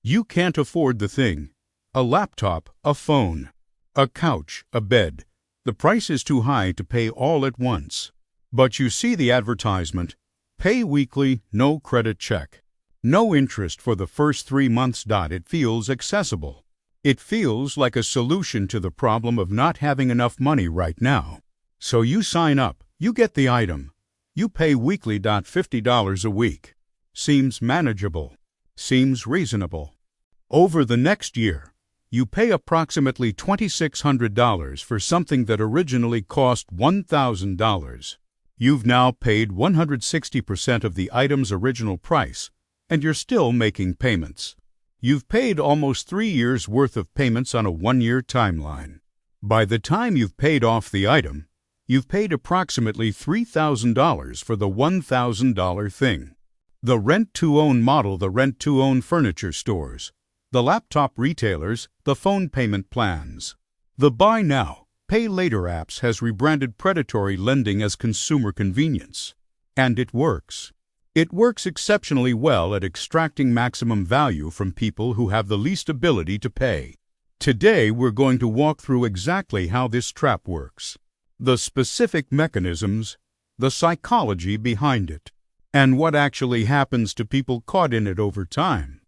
You can't afford the thing. A laptop, a phone, a couch, a bed. The price is too high to pay all at once. But you see the advertisement. Pay weekly, no credit check. No interest for the first 3 months. It feels accessible. It feels like a solution to the problem of not having enough money right now. So you sign up, you get the item. You pay weekly. $50 a week. Seems manageable. Seems reasonable. Over the next year, you pay approximately $2,600 for something that originally cost $1,000. You've now paid 160% of the item's original price, and you're still making payments. You've paid almost 3 years' worth of payments on a 1-year timeline. By the time you've paid off the item, you've paid approximately $3,000 for the $1,000 thing. The rent-to-own model, the rent-to-own furniture stores, the laptop retailers, the phone payment plans. The buy now, pay later apps has rebranded predatory lending as consumer convenience. And it works. It works exceptionally well at extracting maximum value from people who have the least ability to pay. Today, we're going to walk through exactly how this trap works, the specific mechanisms, the psychology behind it, and what actually happens to people caught in it over time.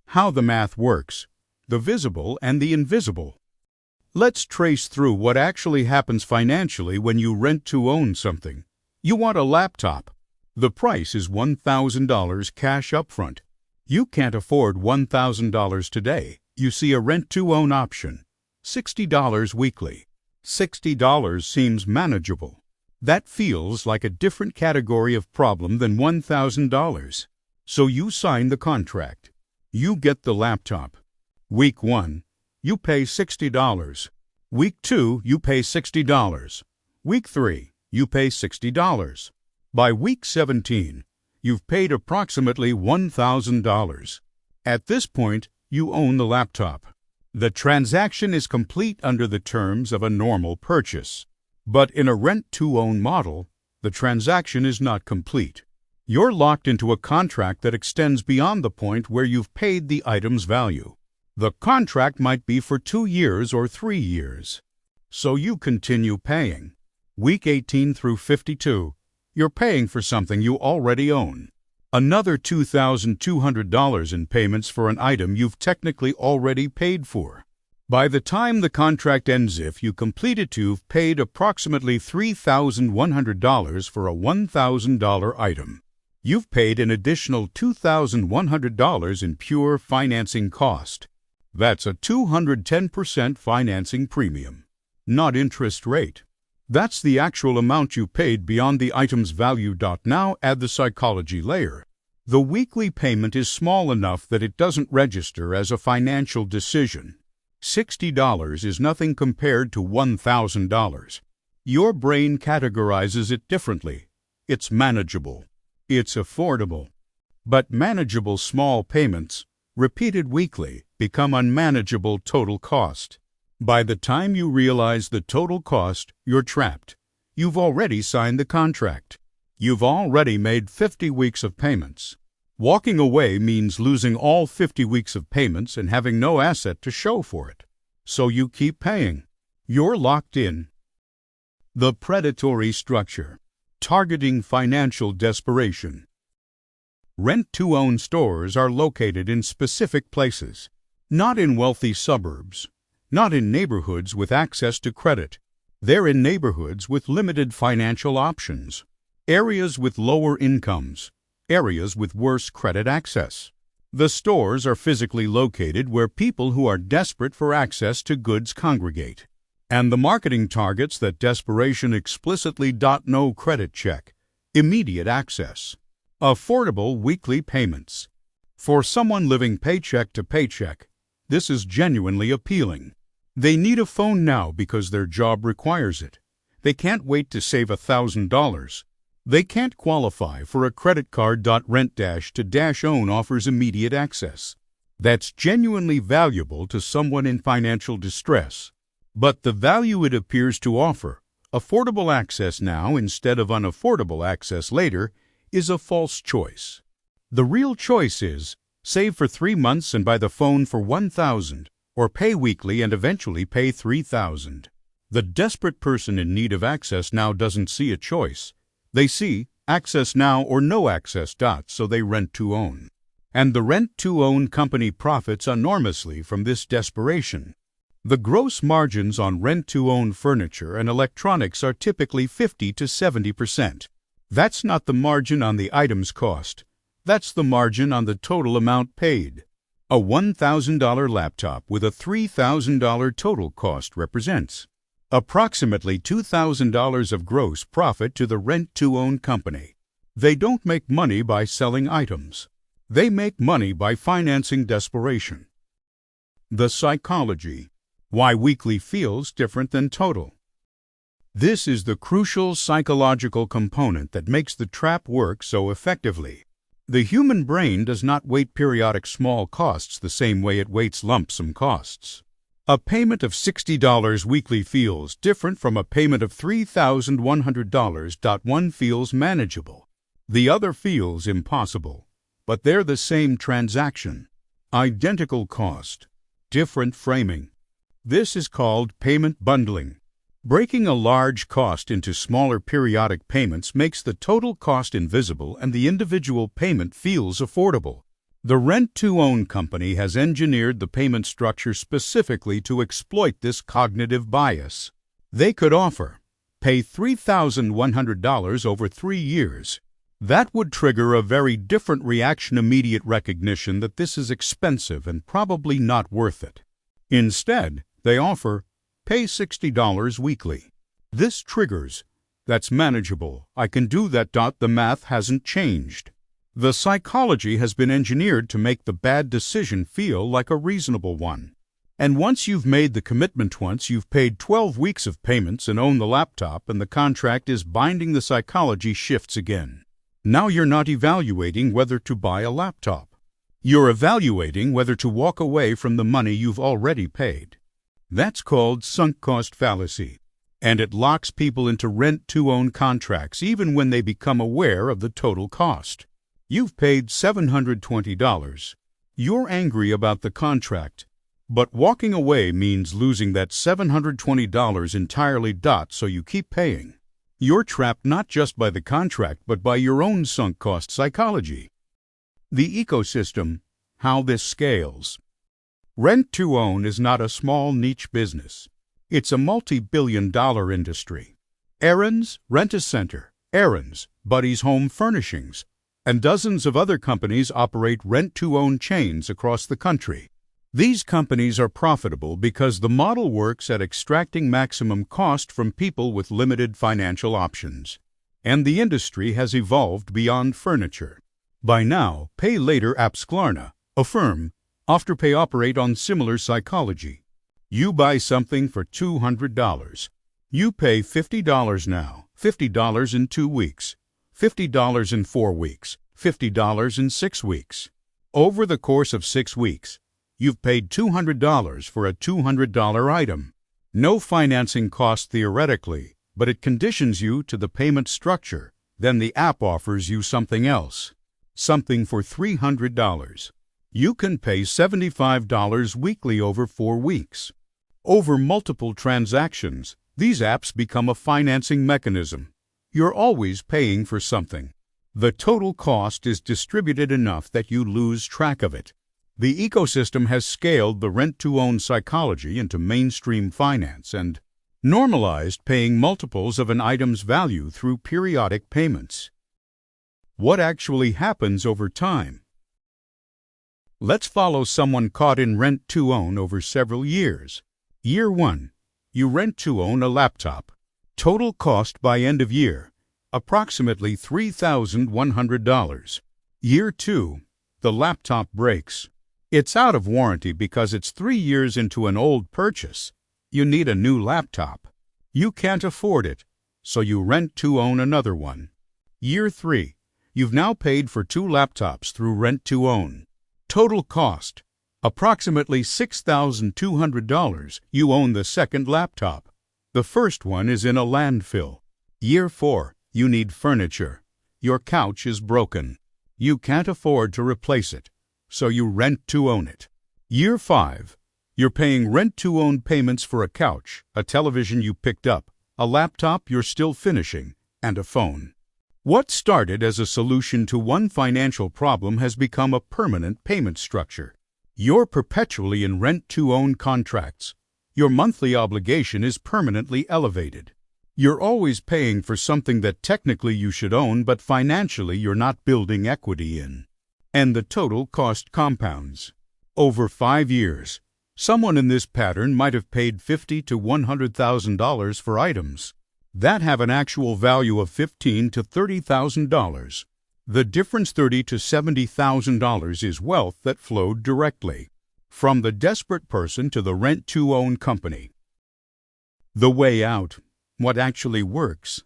How the math works, the visible and the invisible. Let's trace through what actually happens financially when you rent to own something. You want a laptop. The price is $1,000 cash upfront. You can't afford $1,000 today. You see a rent-to-own option, $60 weekly. $60 seems manageable. That feels like a different category of problem than $1,000. So you sign the contract. You get the laptop. Week 1, you pay $60. Week 2, you pay $60. Week 3, you pay $60. By week 17, you've paid approximately $1,000. At this point, you own the laptop. The transaction is complete under the terms of a normal purchase. But in a rent-to-own model, the transaction is not complete. You're locked into a contract that extends beyond the point where you've paid the item's value. The contract might be for 2 years or 3 years. So you continue paying. Week 18 through 52, you're paying for something you already own. Another $2,200 in payments for an item you've technically already paid for. By the time the contract ends, if you complete it, you've paid approximately $3,100 for a $1,000 item. You've paid an additional $2,100 in pure financing cost. That's a 210% financing premium, not interest rate. That's the actual amount you paid beyond the item's value. Now add the psychology layer. The weekly payment is small enough that it doesn't register as a financial decision. $60 is nothing compared to $1,000. Your brain categorizes it differently. It's manageable. It's affordable. But manageable small payments, repeated weekly, become unmanageable total cost. By the time you realize the total cost, you're trapped. You've already signed the contract. You've already made 50 weeks of payments. Walking away means losing all 50 weeks of payments and having no asset to show for it. So you keep paying. You're locked in. The predatory structure, targeting financial desperation. Rent-to-own stores are located in specific places, not in wealthy suburbs, not in neighborhoods with access to credit. They're in neighborhoods with limited financial options, areas with lower incomes, areas with worse credit access. The stores are physically located where people who are desperate for access to goods congregate. And the marketing targets that desperation explicitly. No credit check, immediate access, affordable weekly payments. For someone living paycheck to paycheck, this is genuinely appealing. They need a phone now because their job requires it. They can't wait to save $1,000. They can't qualify for a credit card. Rent-to-own offers immediate access. That's genuinely valuable to someone in financial distress. But the value it appears to offer, affordable access now instead of unaffordable access later, is a false choice. The real choice is Save for 3 months and buy the phone for $1,000, or pay weekly and eventually pay $3,000. The desperate person in need of access now doesn't see a choice. They see access now or no access. So they rent to own. And the rent to own company profits enormously from this desperation. The gross margins on rent to own furniture and electronics are typically 50 to 70%. That's not the margin on the item's cost. That's the margin on the total amount paid. A $1,000 laptop with a $3,000 total cost represents approximately $2,000 of gross profit to the rent-to-own company. They don't make money by selling items. They make money by financing desperation. The psychology. Why weekly feels different than total. This is the crucial psychological component that makes the trap work so effectively. The human brain does not weight periodic small costs the same way it weights lump sum costs. A payment of $60 weekly feels different from a payment of $3,100. One feels manageable. The other feels impossible. But they're the same transaction. Identical cost. Different framing. This is called payment bundling. Breaking a large cost into smaller periodic payments makes the total cost invisible and the individual payment feels affordable. The rent-to-own company has engineered the payment structure specifically to exploit this cognitive bias. They could offer, pay $3,100 over 3 years. That would trigger a very different reaction: immediate recognition that this is expensive and probably not worth it. Instead, they offer, pay $60 weekly. This triggers, that's manageable, I can do that. The math hasn't changed. The psychology has been engineered to make the bad decision feel like a reasonable one. And once you've made the commitment, once you've paid 12 weeks of payments and own the laptop and the contract is binding, the psychology shifts again. Now you're not evaluating whether to buy a laptop. You're evaluating whether to walk away from the money you've already paid. That's called sunk cost fallacy, and it locks people into rent-to-own contracts even when they become aware of the total cost. You've paid $720. You're angry about the contract, but walking away means losing that $720 entirely. So you keep paying. You're trapped not just by the contract but by your own sunk cost psychology. The ecosystem, how this scales. Rent-to-own is not a small niche business. It's a multi-billion-dollar industry. Aaron's Rent-A-Center, Aaron's, Buddy's Home Furnishings, and dozens of other companies operate rent-to-own chains across the country. These companies are profitable because the model works at extracting maximum cost from people with limited financial options. And the industry has evolved beyond furniture. By now, pay later apps Klarna, Affirm, Afterpay operate on similar psychology. You buy something for $200. You pay $50 now, $50 in 2 weeks, $50 in 4 weeks, $50 in 6 weeks. Over the course of 6 weeks, you've paid $200 for a $200 item. No financing cost theoretically, but it conditions you to the payment structure. Then the app offers you something else, something for $300. You can pay $75 weekly over 4 weeks. Over multiple transactions, these apps become a financing mechanism. You're always paying for something. The total cost is distributed enough that you lose track of it. The ecosystem has scaled the rent-to-own psychology into mainstream finance and normalized paying multiples of an item's value through periodic payments. What actually happens over time? Let's follow someone caught in rent-to-own over several years. Year 1, you rent-to-own a laptop. Total cost by end of year, approximately $3,100. Year 2, the laptop breaks. It's out of warranty because it's 3 years into an old purchase. You need a new laptop. You can't afford it, so you rent-to-own another one. Year 3, you've now paid for 2 laptops through rent-to-own. Total cost, approximately $6,200. You own the second laptop. The first one is in a landfill. Year 4, you need furniture. Your couch is broken. You can't afford to replace it, so you rent to own it. Year 5. You're paying rent-to-own payments for a couch, a television you picked up, a laptop you're still finishing, and a phone. What started as a solution to one financial problem has become a permanent payment structure. You're perpetually in rent-to-own contracts. Your monthly obligation is permanently elevated. You're always paying for something that technically you should own, but financially you're not building equity in. And the total cost compounds. Over 5 years, someone in this pattern might have paid $50,000 to $100,000 for items that have an actual value of $15,000 to $30,000. The difference, $30,000 to $70,000, is wealth that flowed directly from the desperate person to the rent-to-own company. The way out. What actually works.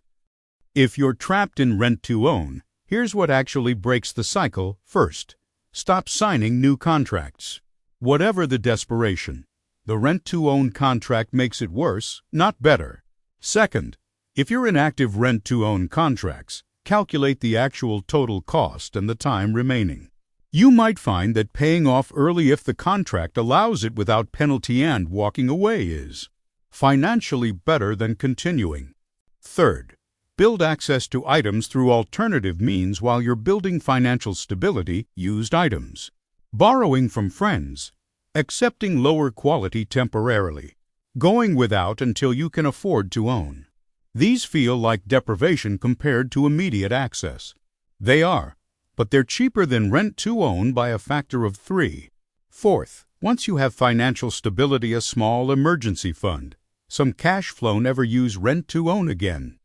If you're trapped in rent-to-own, here's what actually breaks the cycle. First, stop signing new contracts. Whatever the desperation, the rent-to-own contract makes it worse, not better. Second, if you're in active rent-to-own contracts, calculate the actual total cost and the time remaining. You might find that paying off early if the contract allows it without penalty and walking away is financially better than continuing. Third, build access to items through alternative means while you're building financial stability. Used items. Borrowing from friends. Accepting lower quality temporarily. Going without until you can afford to own. These feel like deprivation compared to immediate access. They are, but they're cheaper than rent-to-own by a factor of 3. Fourth, once you have financial stability, a small emergency fund, some cash flow. Never use rent-to-own again.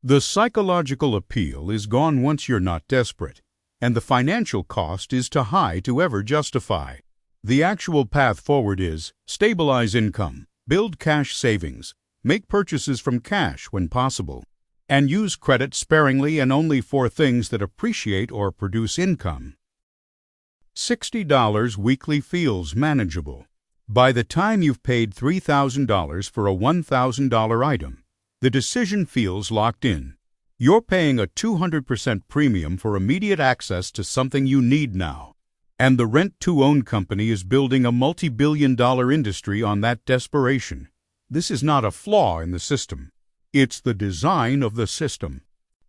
The psychological appeal is gone once you're not desperate, and the financial cost is too high to ever justify. The actual path forward is stabilize income, build cash savings, make purchases from cash when possible, and use credit sparingly and only for things that appreciate or produce income. $60 weekly feels manageable. By the time you've paid $3,000 for a $1,000 item, the decision feels locked in. You're paying a 200% premium for immediate access to something you need now. And the rent-to-own company is building a multi-billion-dollar industry on that desperation. This is not a flaw in the system. It's the design of the system.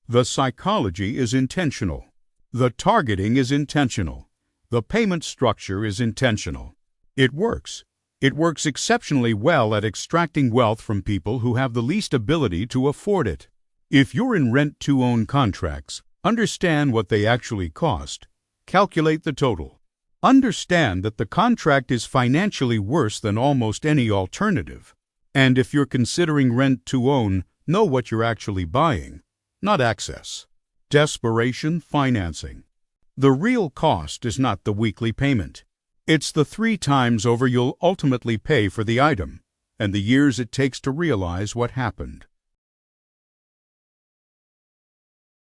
The psychology is intentional. The targeting is intentional. The payment structure is intentional. It works. It works exceptionally well at extracting wealth from people who have the least ability to afford it. If you're in rent-to-own contracts, understand what they actually cost. Calculate the total. Understand that the contract is financially worse than almost any alternative. And if you're considering rent-to-own, know what you're actually buying, not access. Desperation financing. The real cost is not the weekly payment. It's the 3 times over you'll ultimately pay for the item, and the years it takes to realize what happened.